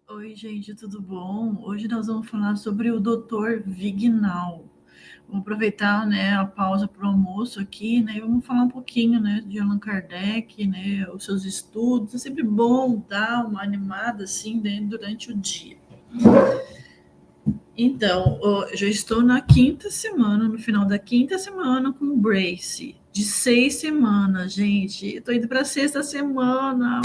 Oi, gente, tudo bom? Hoje nós vamos falar sobre o Dr. Vignal. Vamos aproveitar, né, a pausa para o almoço aqui, né, e vamos falar um pouquinho, né, de Allan Kardec, né, os seus estudos. É sempre bom dar uma animada assim, né, durante o dia. Então, eu já estou na quinta semana, no final da quinta semana com o Brace, de 6 semanas, gente. Estou indo para a sexta semana,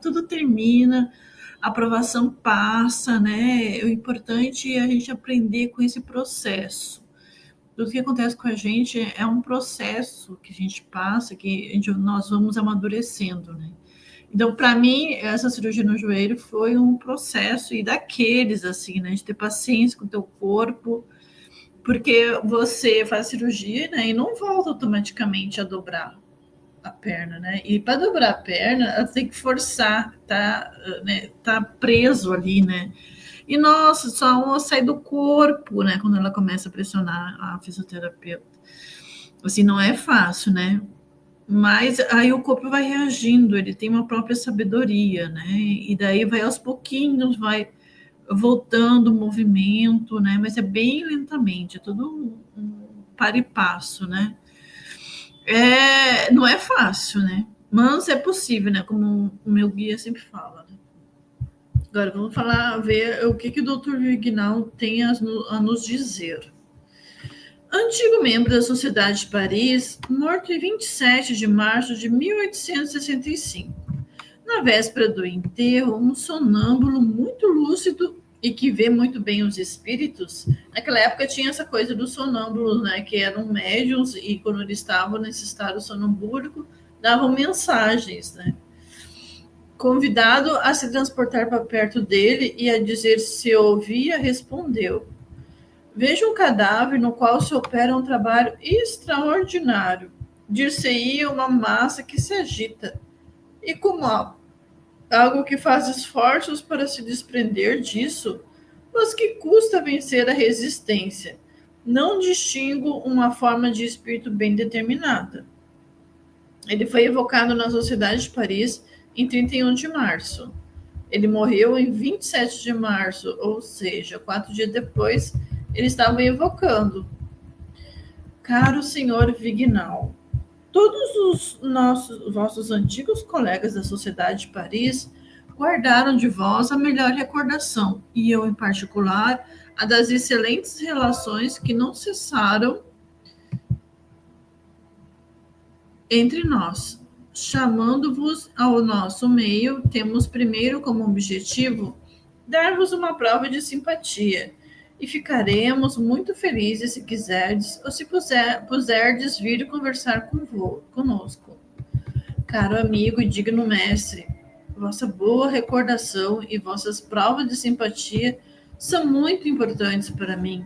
tudo termina, a aprovação passa, né? O importante é a gente aprender com esse processo. Tudo que acontece com a gente é um processo que a gente passa, nós vamos amadurecendo, né? Então, para mim, essa cirurgia no joelho foi um processo e daqueles, assim, né? De ter paciência com o teu corpo, porque você faz cirurgia, né? E não volta automaticamente a dobrar a perna, né? E para dobrar a perna, ela tem que forçar, tá, né? Tá preso ali, né? E nossa, só sai do corpo, né? Quando ela começa a pressionar a fisioterapeuta. Assim, não é fácil, né? Mas aí o corpo vai reagindo, ele tem uma própria sabedoria, né? E daí vai aos pouquinhos, vai voltando o movimento, né? Mas é bem lentamente, é tudo um para e passo, né? Não é fácil, né? Mas é possível, né? Como o meu guia sempre fala. Né? Agora vamos falar, ver o que o Dr. Vignal tem a nos dizer. Antigo membro da Sociedade de Paris, morto em 27 de março de 1865. Na véspera do enterro, um sonâmbulo muito lúcido e que vê muito bem os espíritos. Naquela época tinha essa coisa dos sonâmbulos, né, que eram médiums e quando eles estavam nesse estado sonambúlico, davam mensagens, né? Convidado a se transportar para perto dele e a dizer se ouvia, respondeu: Vejo um cadáver no qual se opera um trabalho extraordinário. Dir-se-ia uma massa que se agita. E como algo que faz esforços para se desprender disso, mas que custa vencer a resistência. Não distingo uma forma de espírito bem determinada. Ele foi evocado na Sociedade de Paris em 31 de março. Ele morreu em 27 de março, ou seja, 4 dias depois, eles estavam evocando. Caro senhor Vignal, todos os vossos antigos colegas da Sociedade de Paris guardaram de vós a melhor recordação, e eu, em particular, a das excelentes relações que não cessaram entre nós. Chamando-vos ao nosso meio, temos primeiro como objetivo dar-vos uma prova de simpatia, e ficaremos muito felizes se quiserdes ou se puserdes vir conversar conosco. Caro amigo e digno mestre, vossa boa recordação e vossas provas de simpatia são muito importantes para mim.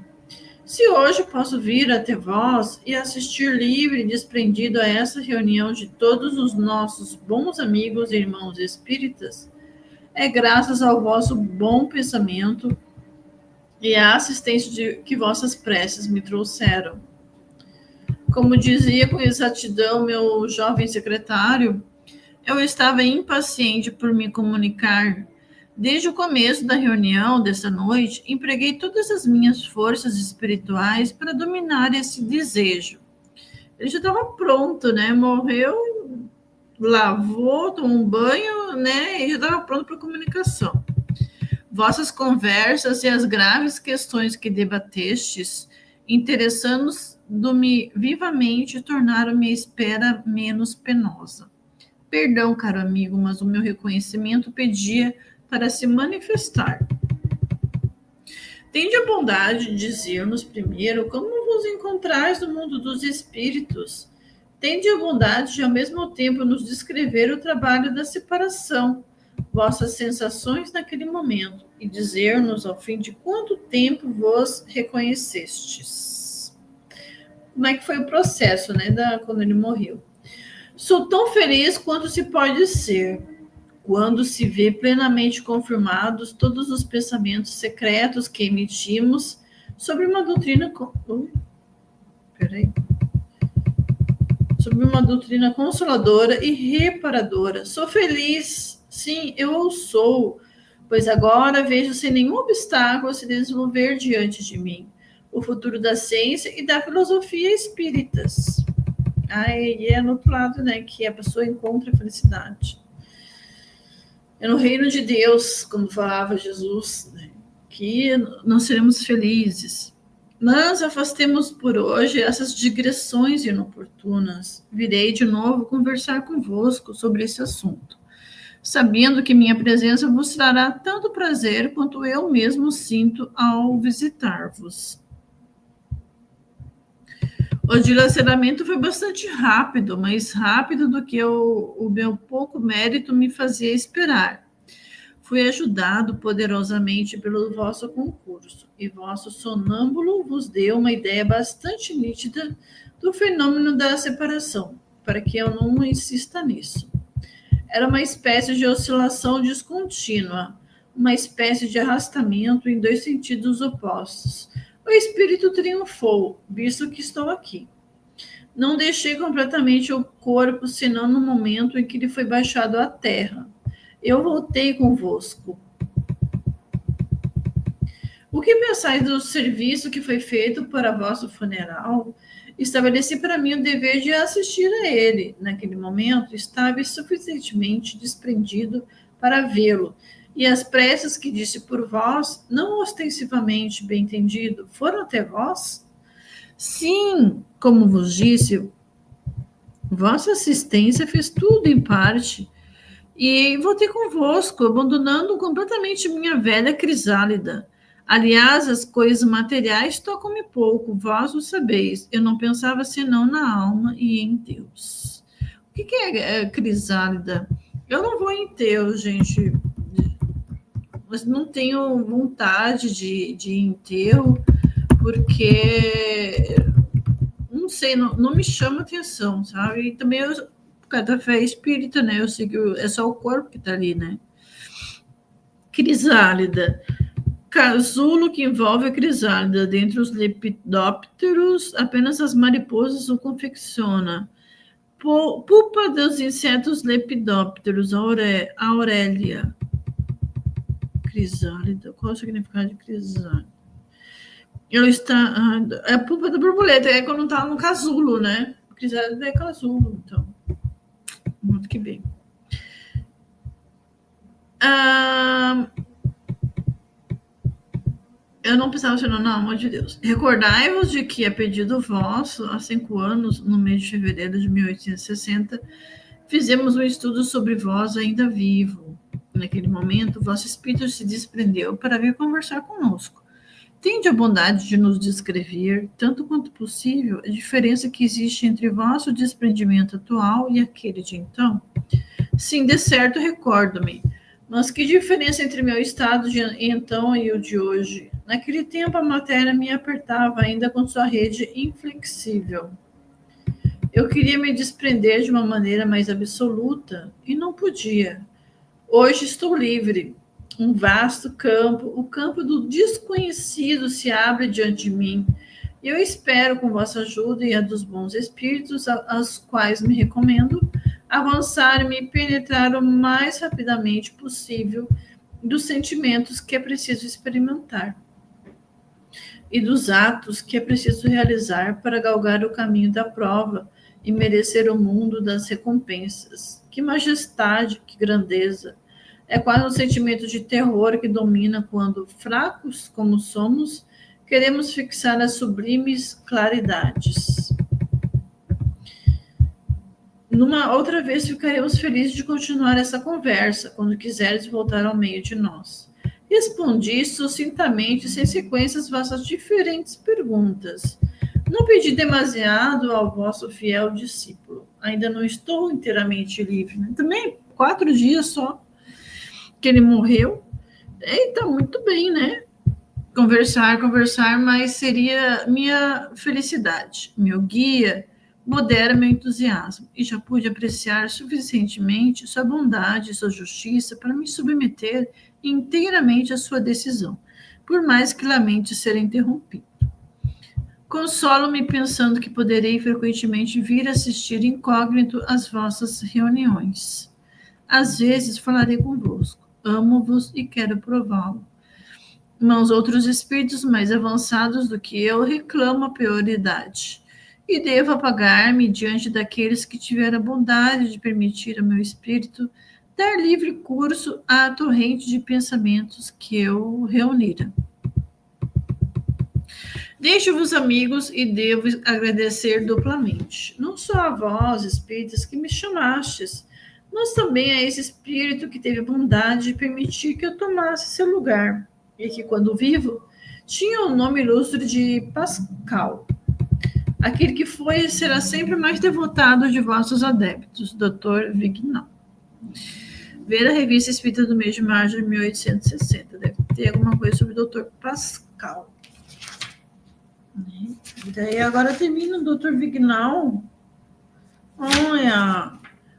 Se hoje posso vir até vós e assistir livre e desprendido a essa reunião de todos os nossos bons amigos e irmãos espíritas, é graças ao vosso bom pensamento e à assistência que vossas preces me trouxeram. Como dizia com exatidão meu jovem secretário, eu estava impaciente por me comunicar. Desde o começo da reunião dessa noite, empreguei todas as minhas forças espirituais para dominar esse desejo. Ele já estava pronto, né? Morreu, lavou, tomou um banho, né? E já estava pronto para a comunicação. Vossas conversas e as graves questões que debatestes, interessando-me vivamente, tornaram minha espera menos penosa. Perdão, caro amigo, mas o meu reconhecimento pedia para se manifestar. Tende a bondade de dizer-nos primeiro como vos encontrais no mundo dos espíritos. Tende a bondade de, ao mesmo tempo, nos descrever o trabalho da separação, vossas sensações naquele momento, e dizer-nos, ao fim de quanto tempo vos reconhecestes. Como é que foi o processo, né, quando ele morreu? Sou tão feliz quanto se pode ser, quando se vê plenamente confirmados todos os pensamentos secretos que emitimos sobre uma doutrina sobre uma doutrina consoladora e reparadora. Sou feliz, sim, eu o sou, pois agora vejo sem nenhum obstáculo se desenvolver diante de mim o futuro da ciência e da filosofia espíritas. Aí é no outro lado, né, que a pessoa encontra a felicidade. É no reino de Deus, como falava Jesus, né, que nós seremos felizes. Mas afastemos por hoje essas digressões inoportunas. Virei de novo conversar convosco sobre esse assunto, sabendo que minha presença vos trará tanto prazer quanto eu mesmo sinto ao visitar-vos. O dilaceramento foi bastante rápido, mais rápido do que o meu pouco mérito me fazia esperar. Fui ajudado poderosamente pelo vosso concurso, e vosso sonâmbulo vos deu uma ideia bastante nítida do fenômeno da separação, para que eu não insista nisso. Era uma espécie de oscilação descontínua, uma espécie de arrastamento em dois sentidos opostos. O espírito triunfou, visto que estou aqui. Não deixei completamente o corpo, senão no momento em que ele foi baixado à terra. Eu voltei convosco. O que pensais do serviço que foi feito para vosso funeral? Estabeleci para mim o dever de assistir a ele. Naquele momento, estava suficientemente desprendido para vê-lo, e as preces que disse por vós, não ostensivamente bem entendido, foram até vós? Sim, como vos disse, vossa assistência fez tudo em parte, e voltei convosco, abandonando completamente minha velha crisálida. Aliás, as coisas materiais tocam-me pouco, vós o sabeis. Eu não pensava senão na alma e em Deus. O que é crisálida? Eu não vou em enterro, gente. Mas não tenho vontade de ir em enterro, porque não sei, não me chama atenção, sabe? E também eu, por causa da fé espírita, né? Eu sei que é só o corpo que está ali, né? Crisálida. Casulo que envolve a crisálida. Dentre os lepidópteros, apenas as mariposas o confecciona. Pupa dos insetos lepidópteros, aurélia. Crisálida. Qual é o significado de crisálida? É a pupa da borboleta, é quando está no casulo, né? Crisálida é casulo, então. Muito que bem. Eu não pensava assim, não, amor de Deus. Recordai-vos de que, a pedido vosso, há 5 anos, no mês de fevereiro de 1860, fizemos um estudo sobre vós ainda vivo. Naquele momento, vosso espírito se desprendeu para vir conversar conosco. Tende a bondade de nos descrever, tanto quanto possível, a diferença que existe entre vosso desprendimento atual e aquele de então? Sim, de certo, recordo-me. Mas que diferença entre meu estado de então e o de hoje? Naquele tempo, a matéria me apertava ainda com sua rede inflexível. Eu queria me desprender de uma maneira mais absoluta e não podia. Hoje estou livre. Um vasto campo, o campo do desconhecido se abre diante de mim. E eu espero, com vossa ajuda e a dos bons espíritos, aos quais me recomendo, avançar e me penetrar o mais rapidamente possível dos sentimentos que é preciso experimentar e dos atos que é preciso realizar para galgar o caminho da prova e merecer o mundo das recompensas. Que majestade, que grandeza! É quase um sentimento de terror que domina quando, fracos como somos, queremos fixar as sublimes claridades. Numa outra vez ficaremos felizes de continuar essa conversa, quando quiseres voltar ao meio de nós. Respondi sucintamente, sem sequências, vossas diferentes perguntas. Não pedi demasiado ao vosso fiel discípulo. Ainda não estou inteiramente livre. Né? Também 4 dias só que ele morreu. Eita, muito bem, né? Conversar, mas seria minha felicidade. Meu guia modera meu entusiasmo e já pude apreciar suficientemente sua bondade e sua justiça para me submeter inteiramente à sua decisão, por mais que lamente ser interrompido. Consolo-me pensando que poderei frequentemente vir assistir incógnito às vossas reuniões. Às vezes falarei convosco, amo-vos e quero prová-lo. Mas outros espíritos mais avançados do que eu reclamam a prioridade. E devo apagar-me diante daqueles que tiveram a bondade de permitir ao meu espírito dar livre curso à torrente de pensamentos que eu reunira. Deixo-vos, amigos, e devo agradecer duplamente, não só a vós, espíritos, que me chamastes, mas também a esse espírito que teve a bondade de permitir que eu tomasse seu lugar, e que, quando vivo, tinha o nome ilustre de Pascal, aquele que foi e será sempre mais devotado de vossos adeptos, Dr. Vignal. Ver a revista Espírita do mês de março de 1860. Deve ter alguma coisa sobre o Dr. Pascal. E daí agora termina o Dr. Vignal. Olha,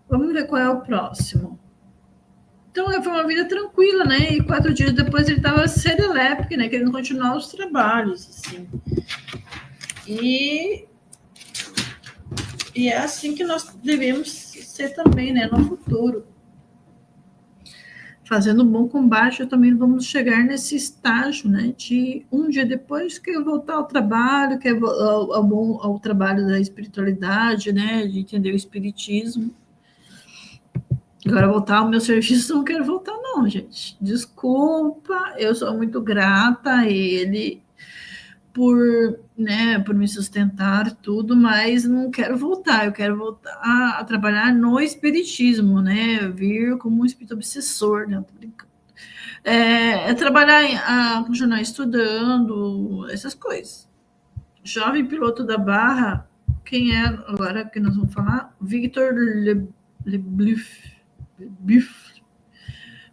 vamos ver qual é o próximo. Então, foi uma vida tranquila, né? E 4 dias depois ele estava serelepe, né? Querendo continuar os trabalhos, assim. E é assim que nós devemos ser também, né? No futuro. Fazendo um bom combate, também vamos chegar nesse estágio, né? De um dia depois que eu voltar ao trabalho, que é ao trabalho da espiritualidade, né? De entender o espiritismo. Agora, voltar ao meu serviço, não quero voltar, não, gente. Desculpa, eu sou muito grata a ele por me sustentar tudo, mas não quero voltar. Eu quero voltar a trabalhar no espiritismo, né? Vir como um espírito obsessor, né? Tô brincando. Trabalhar, continuar estudando, essas coisas. Jovem piloto da Barra, quem é agora que nós vamos falar? Victor Lebluff.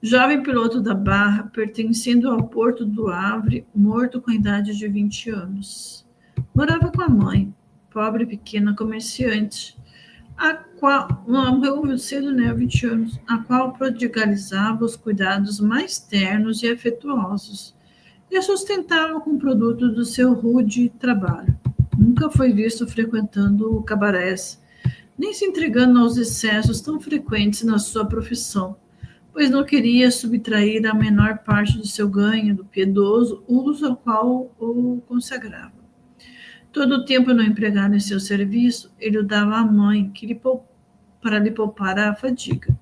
Jovem piloto da Barra, pertencendo ao Porto do Havre, morto com a idade de 20 anos. Morava com a mãe, pobre pequena comerciante, a qual morreu cedo, né, 20 anos, a qual prodigalizava os cuidados mais ternos e afetuosos e a sustentava com o produto do seu rude trabalho. Nunca foi visto frequentando cabarés, nem se entregando aos excessos tão frequentes na sua profissão, pois não queria subtrair a menor parte do seu ganho do piedoso uso ao qual o consagrava. Todo o tempo não empregado em seu serviço, ele o dava à mãe, para lhe poupar a fadiga.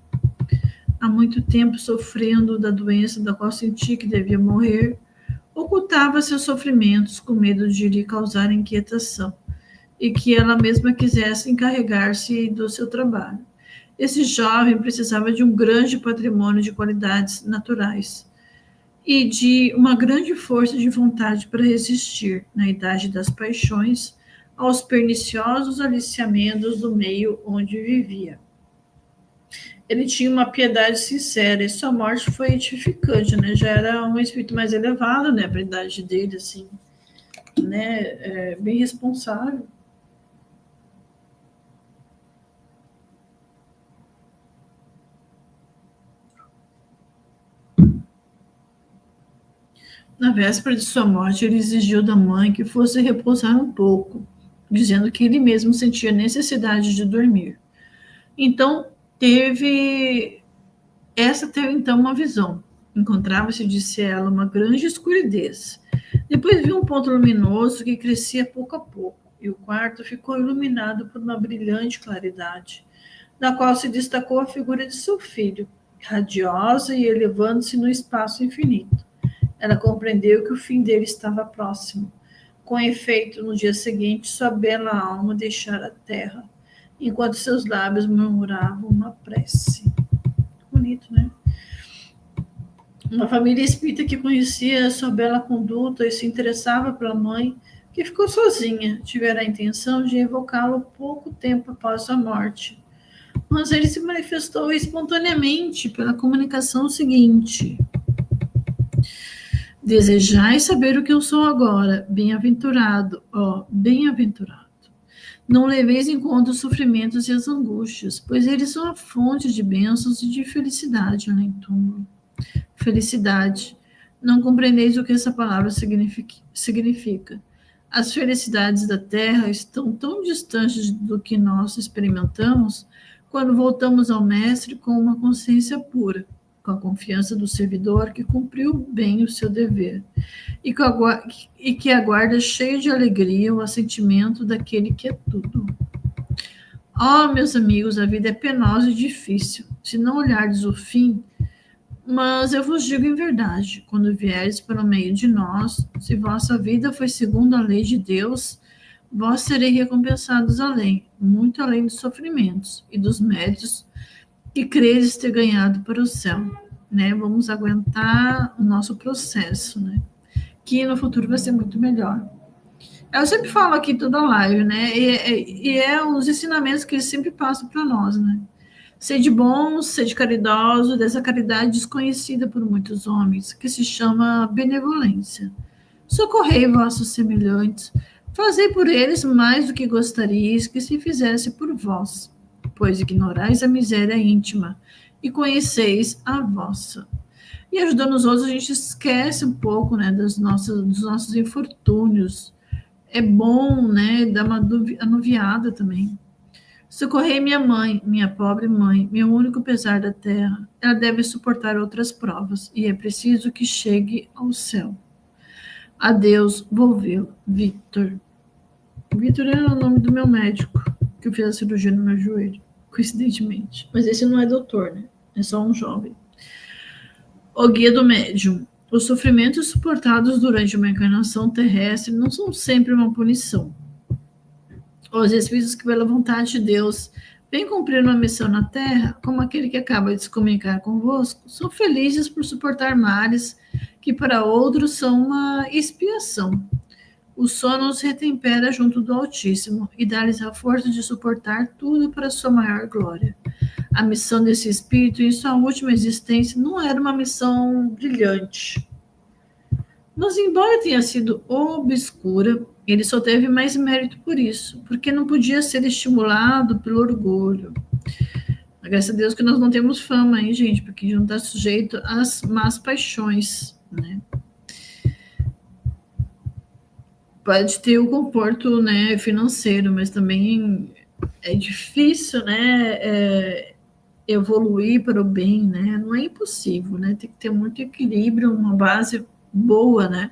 Há muito tempo sofrendo da doença da qual sentia que devia morrer, ocultava seus sofrimentos com medo de lhe causar inquietação e que ela mesma quisesse encarregar-se do seu trabalho. Esse jovem precisava de um grande patrimônio de qualidades naturais e de uma grande força de vontade para resistir, na idade das paixões, aos perniciosos aliciamentos do meio onde vivia. Ele tinha uma piedade sincera e sua morte foi edificante, né? Já era um espírito mais elevado, né? Para a idade dele, assim, né? Bem responsável. Na véspera de sua morte, ele exigiu da mãe que fosse repousar um pouco, dizendo que ele mesmo sentia necessidade de dormir. Então, teve então uma visão. Encontrava-se, disse ela, uma grande escuridez. Depois viu um ponto luminoso que crescia pouco a pouco, e o quarto ficou iluminado por uma brilhante claridade, da qual se destacou a figura de seu filho, radiosa e elevando-se no espaço infinito. Ela compreendeu que o fim dele estava próximo. Com efeito, no dia seguinte, sua bela alma deixara a terra, enquanto seus lábios murmuravam uma prece. Bonito, né? Uma família espírita que conhecia sua bela conduta e se interessava pela mãe, que ficou sozinha, tivera a intenção de evocá-lo pouco tempo após sua morte. Mas ele se manifestou espontaneamente pela comunicação seguinte: desejais saber o que eu sou agora, bem-aventurado, bem-aventurado. Não leveis em conta os sofrimentos e as angústias, pois eles são a fonte de bênçãos e de felicidade além túmulo. Felicidade. Não compreendeis o que essa palavra significa. As felicidades da terra estão tão distantes do que nós experimentamos quando voltamos ao Mestre com uma consciência pura, com a confiança do servidor que cumpriu bem o seu dever, e que aguarda cheio de alegria o assentimento daquele que é tudo. Meus amigos, a vida é penosa e difícil, se não olhardes o fim, mas eu vos digo em verdade, quando vieres para o meio de nós, se vossa vida foi segundo a lei de Deus, vós sereis recompensados além, muito além dos sofrimentos e dos méritos que credes ter ganhado para o céu, né? Vamos aguentar o nosso processo, né? Que no futuro vai ser muito melhor. Eu sempre falo aqui toda live, né? E é os ensinamentos que eles sempre passam para nós, né? Sede bons, sede caridoso, dessa caridade desconhecida por muitos homens, que se chama benevolência. Socorrei vossos semelhantes, fazei por eles mais do que gostaríeis que se fizesse por vós, pois ignorais a miséria íntima e conheceis a vossa. E ajudando os outros, a gente esquece um pouco, né, dos nossos infortúnios. É bom, né, dar uma anuviada também. Socorrei minha mãe, minha pobre mãe, meu único pesar da terra. Ela deve suportar outras provas, e é preciso que chegue ao céu. Adeus, vou vê-lo. Victor. Victor é o nome do meu médico, que eu fiz a cirurgia no meu joelho, coincidentemente. Mas esse não é doutor, né? É só um jovem. O guia do médium. Os sofrimentos suportados durante uma encarnação terrestre não são sempre uma punição. Os espíritos que, pela vontade de Deus, vêm cumprir uma missão na Terra, como aquele que acaba de se comunicar convosco, são felizes por suportar males que para outros são uma expiação. O sono os retempera junto do Altíssimo e dá-lhes a força de suportar tudo para sua maior glória. A missão desse espírito em sua última existência não era uma missão brilhante. Mas, embora tenha sido obscura, ele só teve mais mérito por isso, porque não podia ser estimulado pelo orgulho. Graças a Deus que nós não temos fama, hein, gente, porque a gente não está sujeito às más paixões, né? Pode ter o conforto, né, financeiro, mas também é difícil, né, evoluir para o bem, né? Não é impossível, né? Tem que ter muito equilíbrio, uma base boa, né,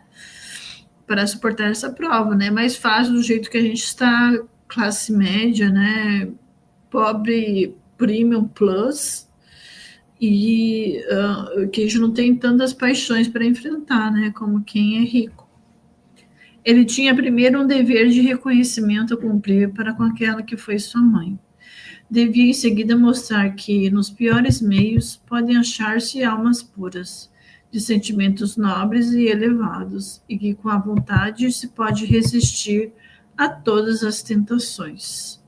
para suportar essa prova, né? Mais fácil do jeito que a gente está, classe média, né? Pobre premium plus, e que a gente não tem tantas paixões para enfrentar, né? Como quem é rico. Ele tinha primeiro um dever de reconhecimento a cumprir para com aquela que foi sua mãe. Devia em seguida mostrar que, nos piores meios, podem achar-se almas puras, de sentimentos nobres e elevados, e que com a vontade se pode resistir a todas as tentações.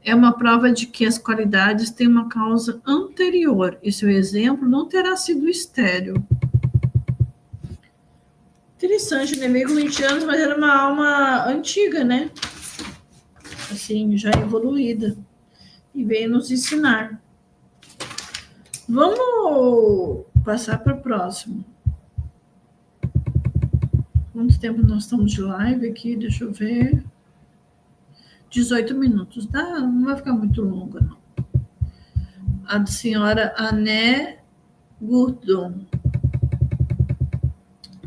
É uma prova de que as qualidades têm uma causa anterior, e seu exemplo não terá sido estéril. Interessante, né? Meio com 20 anos, mas era uma alma antiga, né? Assim, já evoluída. E veio nos ensinar. Vamos passar para o próximo. Quanto tempo nós estamos de live aqui? Deixa eu ver. 18 minutos. Não vai ficar muito longa, não. A senhora Ané Gourdon.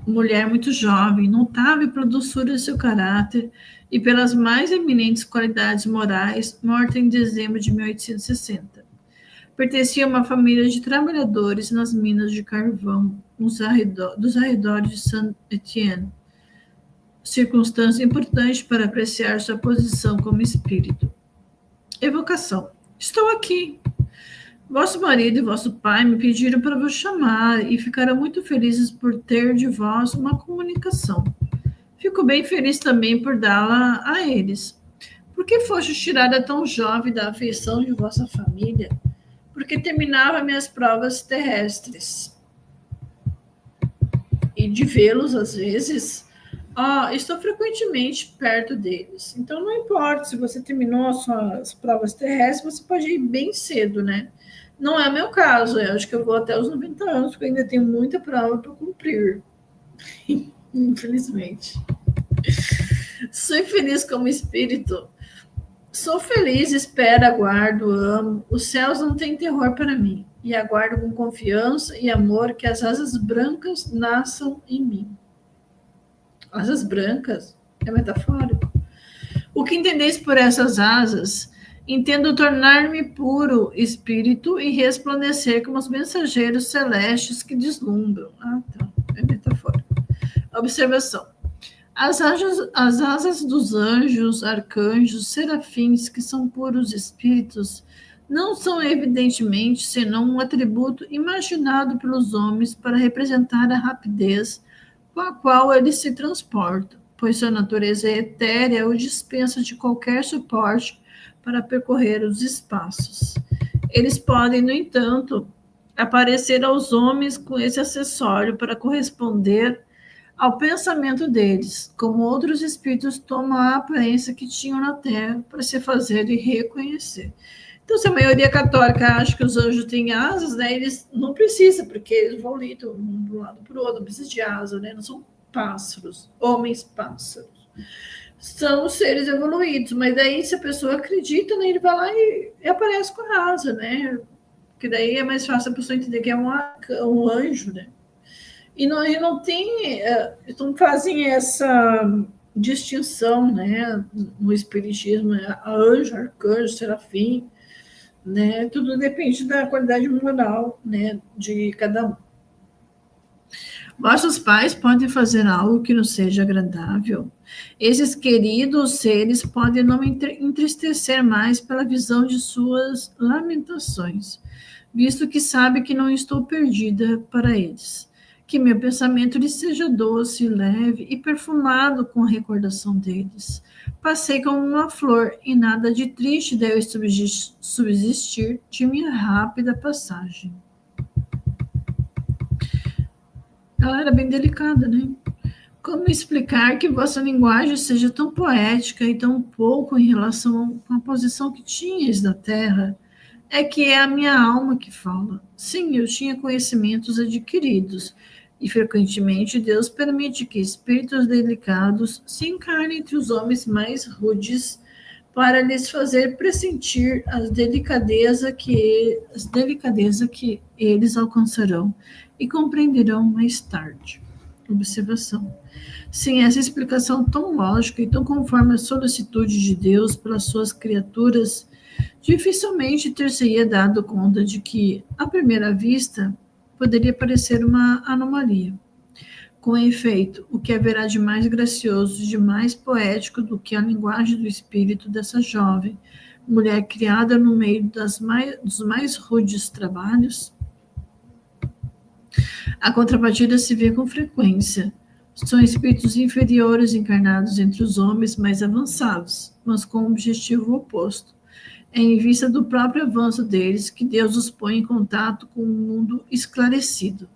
Mulher muito jovem, notável pela doçura de seu caráter e pelas mais eminentes qualidades morais, morta em dezembro de 1860. Pertencia a uma família de trabalhadores nas minas de carvão dos arredores de Saint-Étienne, circunstância importante para apreciar sua posição como espírito. Evocação. Estou aqui. Vosso marido e vosso pai me pediram para vos chamar e ficaram muito felizes por ter de vós uma comunicação. Fico bem feliz também por dá-la a eles. Por que fostes tirada tão jovem da afeição de vossa família? Porque terminava minhas provas terrestres. E de vê-los, às vezes, estou frequentemente perto deles. Então, não importa se você terminou as suas provas terrestres, você pode ir bem cedo, né? Não é o meu caso, eu acho que eu vou até os 90 anos, porque ainda tenho muita prova para cumprir. Infelizmente. Sou infeliz como espírito. Sou feliz, espero, aguardo, amo. Os céus não têm terror para mim. e aguardo com confiança e amor que as asas brancas nasçam em mim. Asas brancas é metafórico. O que entendeis por essas asas? Entendo tornar-me puro espírito e resplandecer como os mensageiros celestes que deslumbram. Ah, tá. É metafórico. Observação. As asas dos anjos, arcanjos, serafins, que são puros espíritos, não são evidentemente senão um atributo imaginado pelos homens para representar a rapidez com a qual eles se transportam, pois sua natureza etérea o dispensa de qualquer suporte para percorrer os espaços. Eles podem, no entanto, aparecer aos homens com esse acessório para corresponder ao pensamento deles, como outros espíritos tomam a aparência que tinham na Terra para se fazer e reconhecer. Então, se a maioria católica acha que os anjos têm asas, né, eles não precisam, porque eles vão ali de um lado para o outro, não precisa de asa, né, não são pássaros, homens pássaros. São seres evoluídos, mas daí se a pessoa acredita, né, ele vai lá e aparece com a asa, né, porque daí é mais fácil a pessoa entender que é um anjo, né. E não tem, então fazem essa distinção, né, no espiritismo, anjo, arcanjo, serafim, né, tudo depende da qualidade moral, né, de cada um. Vossos pais podem fazer algo que não seja agradável. Esses queridos seres podem não me entristecer mais pela visão de suas lamentações, visto que sabe que não estou perdida para eles. Que meu pensamento lhe seja doce, leve e perfumado com a recordação deles. Passei como uma flor e nada de triste deve subsistir de minha rápida passagem. Ela era bem delicada, né? Como explicar que vossa linguagem seja tão poética e tão pouco em relação com a posição que tinhas da terra? É que é a minha alma que fala. Sim, eu tinha conhecimentos adquiridos, e frequentemente Deus permite que espíritos delicados se encarnem entre os homens mais rudes para lhes fazer pressentir as delicadeza que eles alcançarão e compreenderão mais tarde. Observação. Sem essa explicação tão lógica e tão conforme a solicitude de Deus pelas suas criaturas, dificilmente ter-se-ia dado conta de que, à primeira vista, poderia parecer uma anomalia. Com efeito, o que haverá de mais gracioso e de mais poético do que a linguagem do espírito dessa jovem, mulher criada no meio dos mais rudes trabalhos? A contrapartida se vê com frequência. São espíritos inferiores encarnados entre os homens mais avançados, mas com o objetivo oposto. É em vista do próprio avanço deles que Deus os põe em contato com um mundo esclarecido,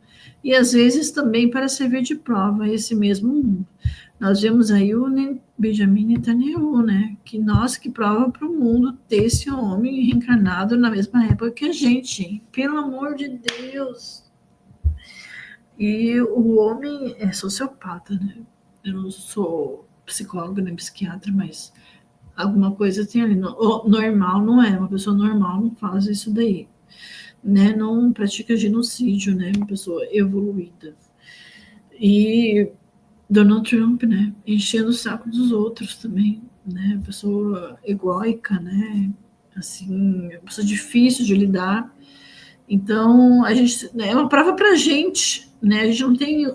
e às vezes também para servir de prova a esse mesmo mundo. Nós vemos aí o Benjamin Netanyahu, né? Que prova para o mundo ter esse homem reencarnado na mesma época que a gente. Pelo amor de Deus! E o homem é sociopata, né? Eu não sou psicóloga nem psiquiatra, mas alguma coisa tem ali. Normal não é, uma pessoa normal não faz isso daí, né? Não pratica genocídio, né? Uma pessoa evoluída. E Donald Trump, né? Enchendo o saco dos outros também, né? Pessoa egóica, né? Assim, pessoa difícil de lidar. Então, a gente, né, é uma prova para a gente, né? A gente não tem,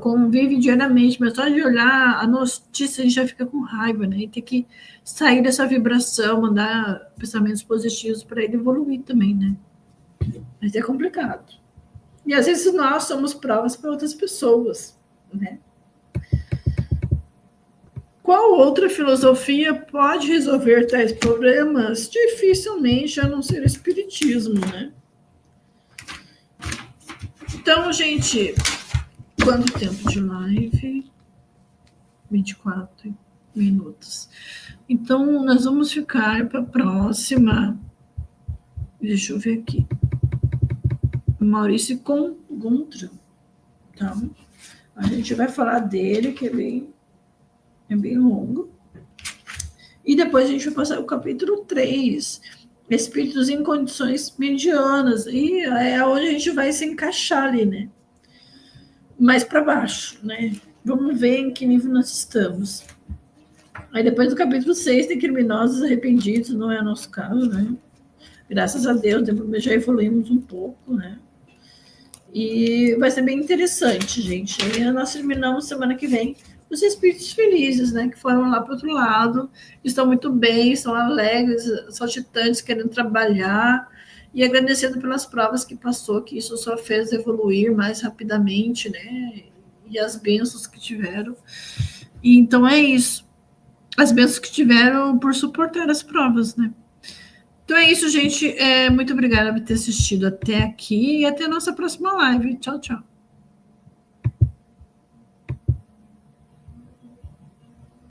convive diariamente, mas só de olhar a notícia a gente já fica com raiva, né? E tem que sair dessa vibração, mandar pensamentos positivos para ele evoluir também, né? Mas é complicado. E às vezes nós somos provas para outras pessoas, né? Qual outra filosofia pode resolver tais problemas? Dificilmente, a não ser o espiritismo, né? Então, gente, quanto tempo de live? 24 minutos. Então, nós vamos ficar para a próxima. Deixa eu ver aqui. Maurício Guntra. Tá? A gente vai falar dele, que é bem longo. E depois a gente vai passar o capítulo 3. espíritos em condições medianas, e é onde a gente vai se encaixar ali, né? Mais para baixo, né? Vamos ver em que nível nós estamos. Aí depois do capítulo 6 tem criminosos arrependidos, não é o nosso caso, né? Graças a Deus, já evoluímos um pouco, né? E vai ser bem interessante, gente. E nós terminamos semana que vem os espíritos felizes, né? Que foram lá para o outro lado, estão muito bem, estão alegres, saltitantes, querendo trabalhar e agradecendo pelas provas que passou, que isso só fez evoluir mais rapidamente, né? E as bênçãos que tiveram. E então é isso. As bênçãos que tiveram por suportar as provas, né? Então é isso, gente. Muito obrigada por ter assistido até aqui e até a nossa próxima live. Tchau, tchau.